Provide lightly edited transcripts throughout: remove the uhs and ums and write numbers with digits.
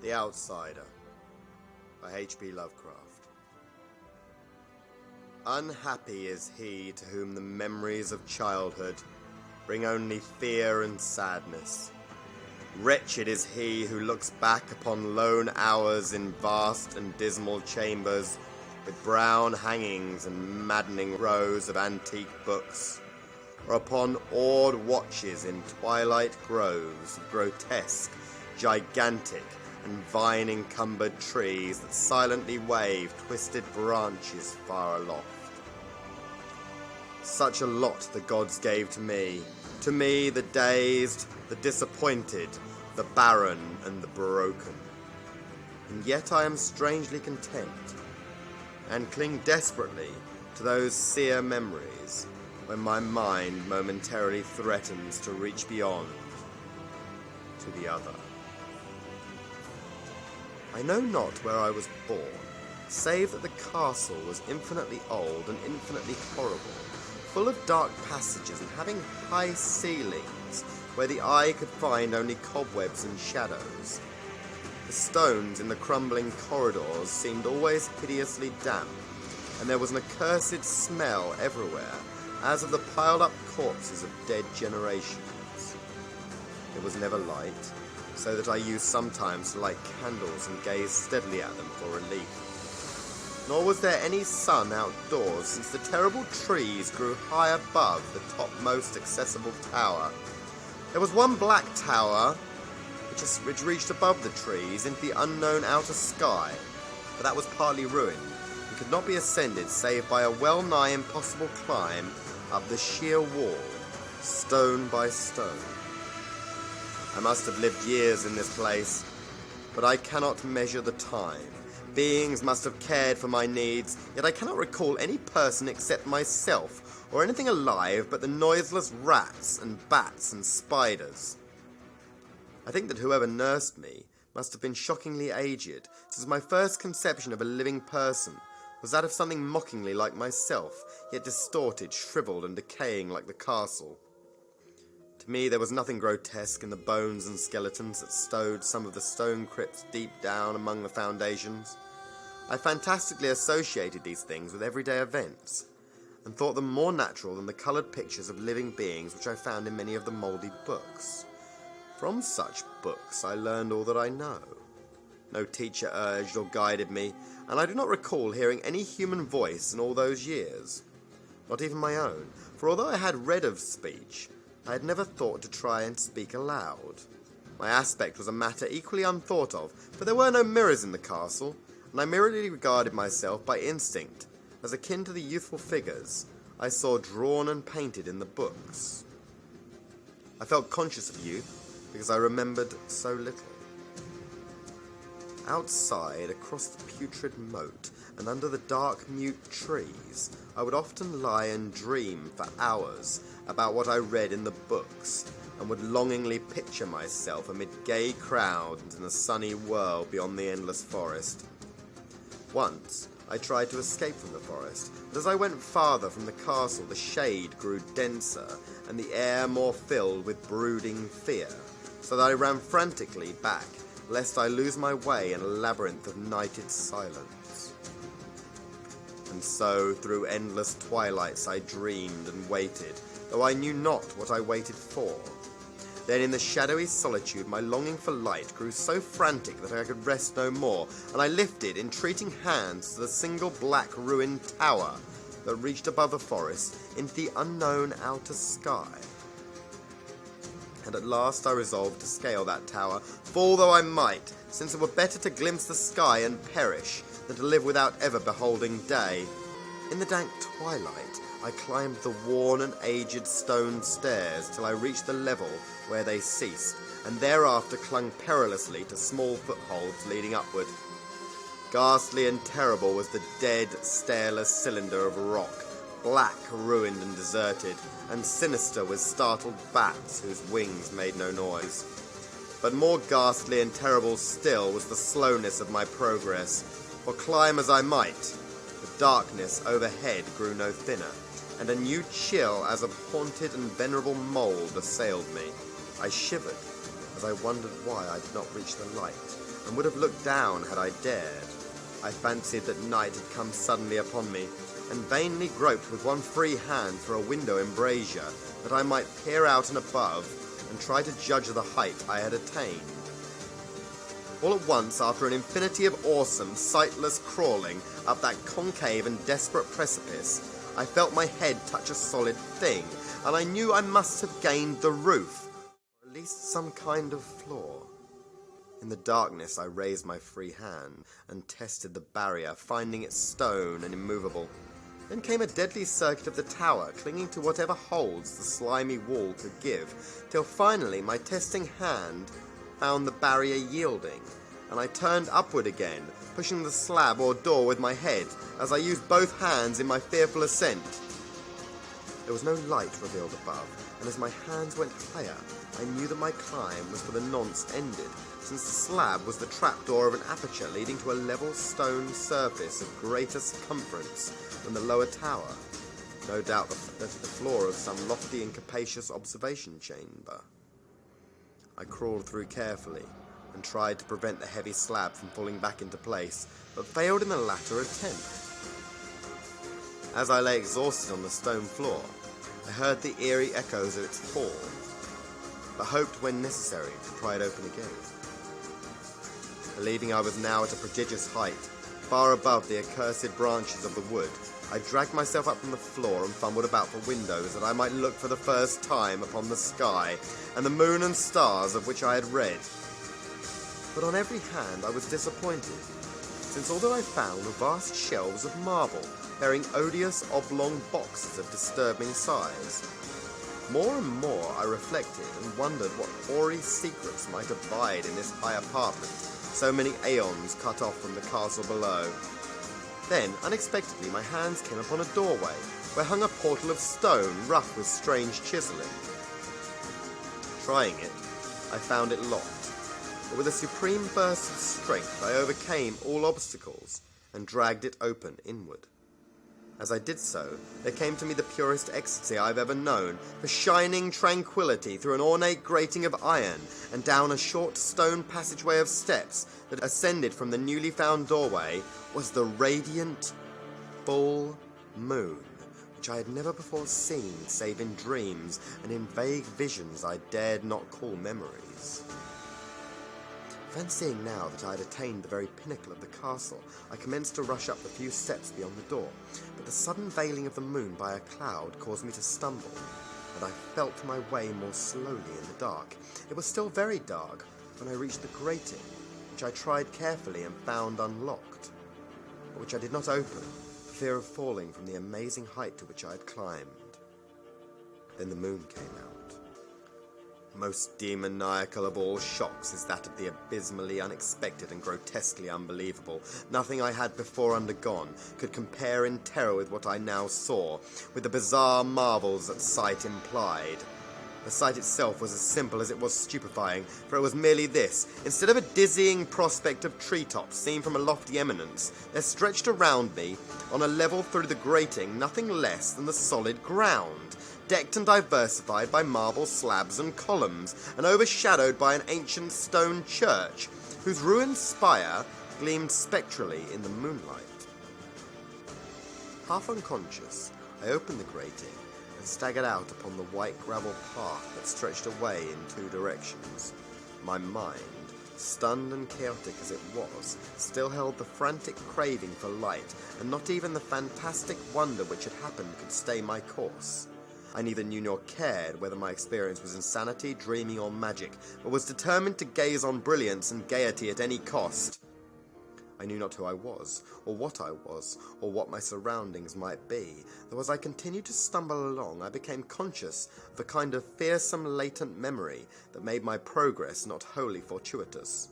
The Outsider by H.P. Lovecraft. Unhappy is he to whom the memories of childhood bring only fear and sadness. Wretched is he who looks back upon lone hours in vast and dismal chambers with brown hangings and maddening rows of antique books, or upon awed watches in twilight groves of grotesque, gigantic, and vine-encumbered trees that silently wave twisted branches far aloft. Such a lot the gods gave to me the dazed, the disappointed, the barren, and the broken. And yet I am strangely content, and cling desperately to those sear memories when my mind momentarily threatens to reach beyond to the other. I know not where I was born, save that the castle was infinitely old and infinitely horrible, full of dark passages and having high ceilings where the eye could find only cobwebs and shadows. The stones in the crumbling corridors seemed always hideously damp, and there was an accursed smell everywhere, as of the piled-up corpses of dead generations. There was never light, so that I used sometimes to light candles and gaze steadily at them for relief. Nor was there any sun outdoors, since the terrible trees grew high above the topmost accessible tower. There was one black tower, which reached above the trees into the unknown outer sky, but that was partly ruined, and could not be ascended save by a well-nigh impossible climb up the sheer wall, stone by stone. I must have lived years in this place, but I cannot measure the time. Beings must have cared for my needs, yet I cannot recall any person except myself, or anything alive but the noiseless rats and bats and spiders. I think that whoever nursed me must have been shockingly aged, since my first conception of a living person was that of something mockingly like myself, yet distorted, shriveled, and decaying like the castle. To me, there was nothing grotesque in the bones and skeletons that stowed some of the stone crypts deep down among the foundations. I fantastically associated these things with everyday events, and thought them more natural than the coloured pictures of living beings which I found in many of the mouldy books. From such books I learned all that I know. No teacher urged or guided me, and I do not recall hearing any human voice in all those years. Not even my own, for although I had read of speech, I had never thought to try and speak aloud. My aspect was a matter equally unthought of, for there were no mirrors in the castle, and I merely regarded myself by instinct, as akin to the youthful figures I saw drawn and painted in the books. I felt conscious of youth, because I remembered so little. Outside, across the putrid moat, and under the dark, mute trees, I would often lie and dream for hours about what I read in the books, and would longingly picture myself amid gay crowds in a sunny world beyond the endless forest. Once, I tried to escape from the forest, but as I went farther from the castle, the shade grew denser, and the air more filled with brooding fear, so that I ran frantically back, lest I lose my way in a labyrinth of nighted silence. And so, through endless twilights I dreamed and waited, though I knew not what I waited for. Then in the shadowy solitude my longing for light grew so frantic that I could rest no more, and I lifted entreating hands to the single black ruined tower that reached above the forest into the unknown outer sky. And at last I resolved to scale that tower, fall though I might, since it were better to glimpse the sky and perish than to live without ever beholding day. In the dank twilight I climbed the worn and aged stone stairs till I reached the level where they ceased, and thereafter clung perilously to small footholds leading upward. Ghastly and terrible was the dead, stairless cylinder of rock, black, ruined and deserted, and sinister with startled bats whose wings made no noise. But more ghastly and terrible still was the slowness of my progress, for climb as I might, the darkness overhead grew no thinner, and a new chill as of haunted and venerable mould assailed me. I shivered as I wondered why I did not reach the light, and would have looked down had I dared. I fancied that night had come suddenly upon me, and vainly groped with one free hand for a window embrasure, that I might peer out and above, and try to judge the height I had attained. All at once, after an infinity of awesome, sightless crawling up that concave and desperate precipice, I felt my head touch a solid thing, and I knew I must have gained the roof, or at least some kind of floor. In the darkness I raised my free hand and tested the barrier, finding it stone and immovable. Then came a deadly circuit of the tower, clinging to whatever holds the slimy wall could give, till finally my testing hand found the barrier yielding, and I turned upward again, pushing the slab or door with my head, as I used both hands in my fearful ascent. There was no light revealed above, and as my hands went higher, I knew that my climb was for the nonce ended, since the slab was the trapdoor of an aperture leading to a level stone surface of greater circumference than the lower tower, no doubt the floor of some lofty and capacious observation chamber. I crawled through carefully, and tried to prevent the heavy slab from falling back into place, but failed in the latter attempt. As I lay exhausted on the stone floor, I heard the eerie echoes of its fall, but hoped when necessary to pry it open again. Believing I was now at a prodigious height, far above the accursed branches of the wood, I dragged myself up from the floor and fumbled about for windows that I might look for the first time upon the sky and the moon and stars of which I had read. But on every hand I was disappointed, since although I found vast shelves of marble bearing odious oblong boxes of disturbing size, more and more I reflected and wondered what hoary secrets might abide in this high apartment, so many aeons cut off from the castle below. Then, unexpectedly, my hands came upon a doorway, where hung a portal of stone rough with strange chiselling. Trying it, I found it locked, but with a supreme burst of strength I overcame all obstacles and dragged it open inward. As I did so, there came to me the purest ecstasy I've ever known, for shining tranquility through an ornate grating of iron and down a short stone passageway of steps that ascended from the newly found doorway was the radiant full moon, which I had never before seen save in dreams and in vague visions I dared not call memories. Fancying now that I had attained the very pinnacle of the castle, I commenced to rush up the few steps beyond the door, but the sudden veiling of the moon by a cloud caused me to stumble, and I felt my way more slowly in the dark. It was still very dark when I reached the grating, which I tried carefully and found unlocked, but which I did not open, for fear of falling from the amazing height to which I had climbed. Then the moon came out. Most demoniacal of all shocks is that of the abysmally unexpected and grotesquely unbelievable. Nothing I had before undergone could compare in terror with what I now saw, with the bizarre marvels that sight implied. The sight itself was as simple as it was stupefying, for it was merely this. Instead of a dizzying prospect of treetops seen from a lofty eminence, there stretched around me, on a level through the grating, nothing less than the solid ground, decked and diversified by marble slabs and columns, and overshadowed by an ancient stone church, whose ruined spire gleamed spectrally in the moonlight. Half unconscious, I opened the grating and staggered out upon the white gravel path that stretched away in two directions. My mind, stunned and chaotic as it was, still held the frantic craving for light, and not even the fantastic wonder which had happened could stay my course. I neither knew nor cared whether my experience was insanity, dreaming, or magic, but was determined to gaze on brilliance and gaiety at any cost. I knew not who I was, or what I was, or what my surroundings might be, though as I continued to stumble along I became conscious of a kind of fearsome latent memory that made my progress not wholly fortuitous.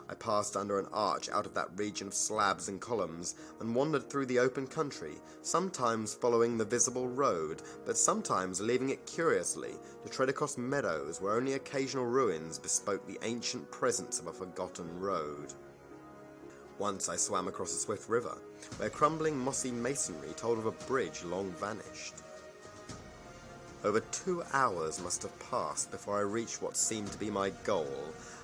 I passed under an arch out of that region of slabs and columns, and wandered through the open country, sometimes following the visible road, but sometimes leaving it curiously to tread across meadows where only occasional ruins bespoke the ancient presence of a forgotten road. Once I swam across a swift river, where crumbling mossy masonry told of a bridge long vanished. Over 2 hours must have passed before I reached what seemed to be my goal,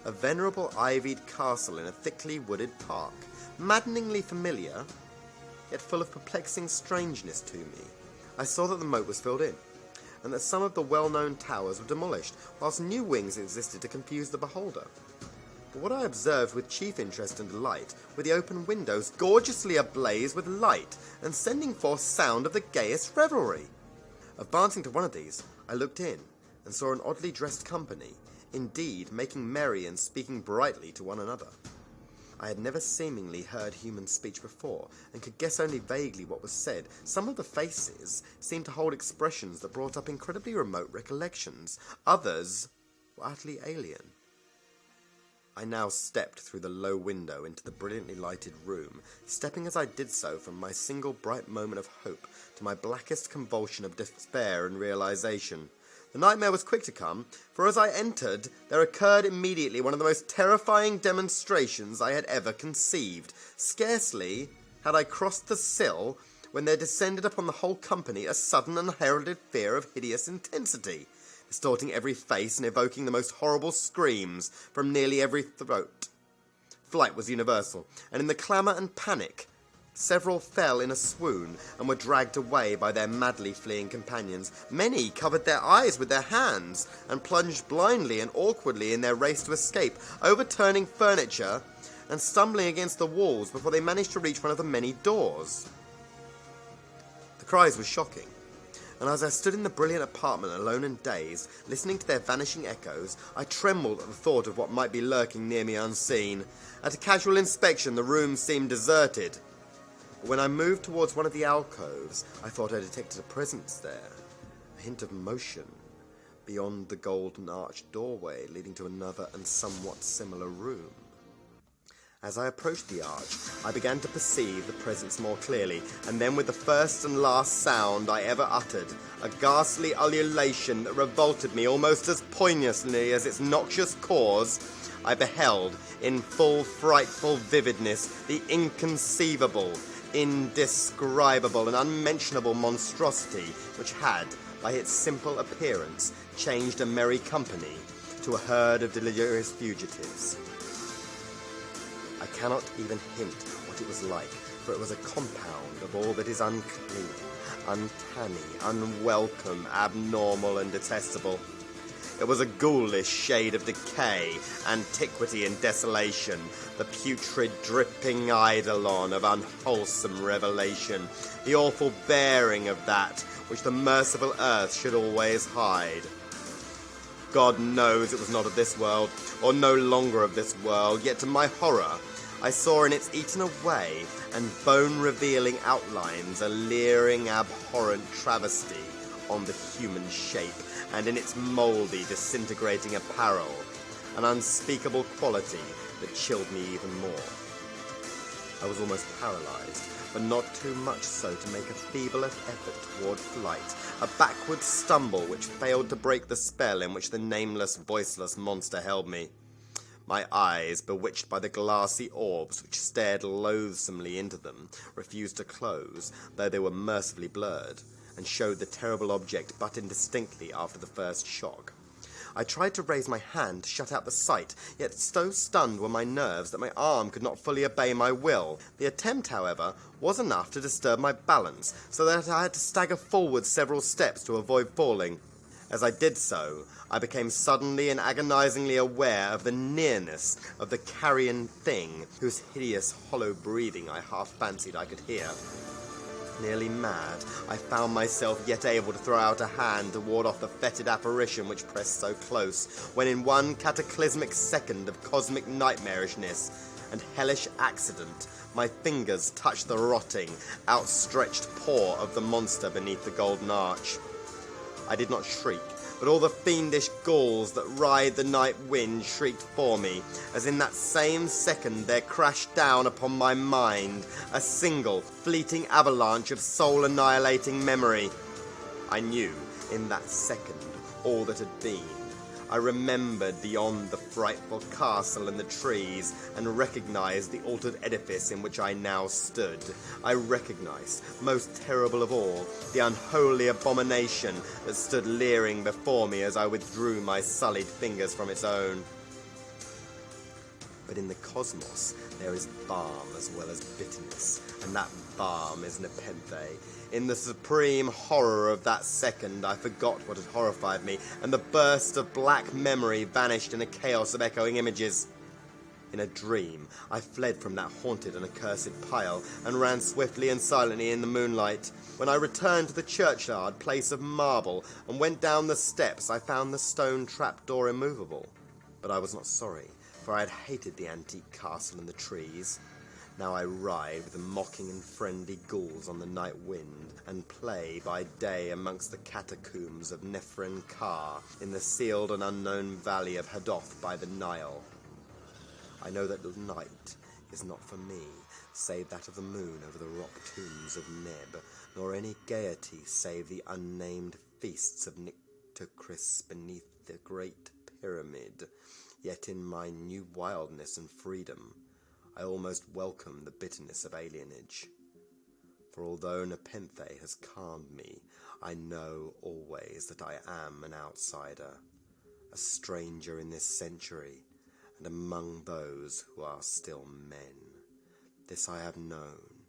a venerable ivied castle in a thickly wooded park, maddeningly familiar, yet full of perplexing strangeness to me. I saw that the moat was filled in, and that some of the well-known towers were demolished, whilst new wings existed to confuse the beholder. But what I observed with chief interest and delight were the open windows gorgeously ablaze with light, and sending forth sound of the gayest revelry. Advancing to one of these, I looked in, and saw an oddly dressed company, indeed making merry and speaking brightly to one another. I had never seemingly heard human speech before, and could guess only vaguely what was said. Some of the faces seemed to hold expressions that brought up incredibly remote recollections. Others were utterly alien. I now stepped through the low window into the brilliantly lighted room, stepping as I did so from my single bright moment of hope to my blackest convulsion of despair and realization. The nightmare was quick to come, for as I entered, there occurred immediately one of the most terrifying demonstrations I had ever conceived. Scarcely had I crossed the sill when there descended upon the whole company a sudden and heralded fear of hideous intensity, distorting every face and evoking the most horrible screams from nearly every throat. Flight was universal, and in the clamour and panic, several fell in a swoon and were dragged away by their madly fleeing companions. Many covered their eyes with their hands and plunged blindly and awkwardly in their race to escape, overturning furniture and stumbling against the walls before they managed to reach one of the many doors. The cries were shocking, and as I stood in the brilliant apartment alone and dazed, listening to their vanishing echoes, I trembled at the thought of what might be lurking near me unseen. At a casual inspection, the room seemed deserted. But when I moved towards one of the alcoves, I thought I detected a presence there, a hint of motion, beyond the golden arched doorway leading to another and somewhat similar room. As I approached the arch, I began to perceive the presence more clearly, and then with the first and last sound I ever uttered, a ghastly ululation that revolted me almost as poignantly as its noxious cause, I beheld, in full frightful vividness, the inconceivable, indescribable and unmentionable monstrosity which had, by its simple appearance, changed a merry company to a herd of delirious fugitives. I cannot even hint what it was like, for it was a compound of all that is unclean, uncanny, unwelcome, abnormal and detestable. It was a ghoulish shade of decay, antiquity and desolation, the putrid dripping eidolon of unwholesome revelation, the awful bearing of that which the merciful earth should always hide. God knows it was not of this world, or no longer of this world, yet to my horror, I saw in its eaten away and bone-revealing outlines a leering, abhorrent travesty on the human shape, and in its mouldy, disintegrating apparel, an unspeakable quality that chilled me even more. I was almost paralyzed, but not too much so to make a feeble effort toward flight, a backward stumble which failed to break the spell in which the nameless, voiceless monster held me. My eyes, bewitched by the glassy orbs which stared loathsomely into them, refused to close, though they were mercifully blurred, and showed the terrible object but indistinctly after the first shock. I tried to raise my hand to shut out the sight, yet so stunned were my nerves that my arm could not fully obey my will. The attempt, however, was enough to disturb my balance, so that I had to stagger forward several steps to avoid falling. As I did so, I became suddenly and agonizingly aware of the nearness of the carrion thing, whose hideous hollow breathing I half fancied I could hear. Nearly mad, I found myself yet able to throw out a hand to ward off the fetid apparition which pressed so close, when in one cataclysmic second of cosmic nightmarishness and hellish accident, my fingers touched the rotting, outstretched paw of the monster beneath the golden arch. I did not shriek, but all the fiendish ghouls that ride the night wind shrieked for me, as in that same second there crashed down upon my mind a single, fleeting avalanche of soul-annihilating memory. I knew, in that second, all that had been. I remembered beyond the frightful castle and the trees, and recognized the altered edifice in which I now stood. I recognized, most terrible of all, the unholy abomination that stood leering before me as I withdrew my sullied fingers from its own. But in the cosmos there is balm as well as bitterness, and that balm is nepenthe. In the supreme horror of that second, I forgot what had horrified me, and the burst of black memory vanished in a chaos of echoing images. In a dream, I fled from that haunted and accursed pile, and ran swiftly and silently in the moonlight. When I returned to the churchyard place of marble, and went down the steps, I found the stone trapdoor immovable. But I was not sorry, for I had hated the antique castle and the trees. Now I ride with the mocking and friendly ghouls on the night wind, and play by day amongst the catacombs of Nephrin Ka, in the sealed and unknown valley of Hadoth by the Nile. I know that the night is not for me, save that of the moon over the rock tombs of Neb, nor any gaiety save the unnamed feasts of Nyctochris beneath the great pyramid. Yet in my new wildness and freedom, I almost welcome the bitterness of alienage. For although nepenthe has calmed me, I know always that I am an outsider, a stranger in this century, and among those who are still men. This I have known,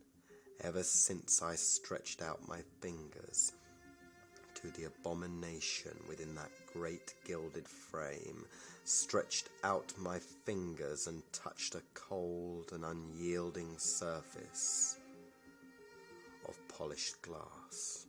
ever since I stretched out my fingers to the abomination within that great gilded frame, stretched out my fingers and touched a cold and unyielding surface of polished glass.